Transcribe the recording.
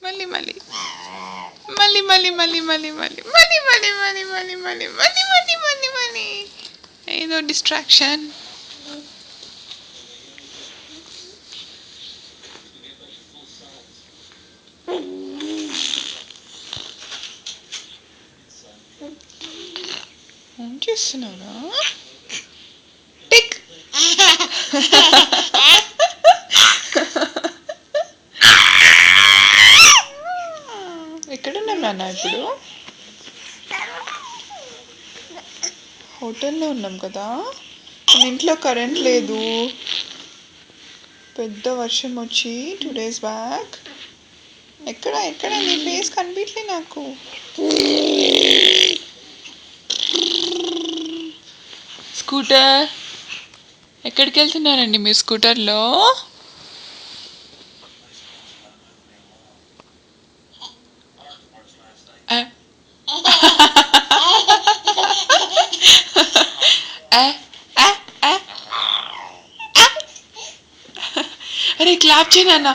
మళ్ళీ మళ్ళీ మళ్ళీ మళ్ళీ మళ్ళీ మళ్ళీ మళ్ళీ మళ్ళీ మళ్ళీ మళ్ళీ మళ్ళీ మళ్ళీ మళ్ళీ మళ్ళీ మళ్ళీ మళ్ళీ ఏదో డిస్ట్రాక్షన్. ఏం చేస్తున్నారా? టిక్ ఎక్కడున్నాం నాన్న ఇప్పుడు? హోటల్లో ఉన్నాం కదా. మన ఇంట్లో కరెంట్ లేదు, పెద్ద వర్షం వచ్చి 2 days బ్యాక్. ఎక్కడ ఎక్కడ నీ ఫేస్ కనిపించలే నాకు. స్కూటర్ ఎక్కడికి వెళ్తున్నారండి మీరు స్కూటర్లో? అరే క్లాప్ చేయనా?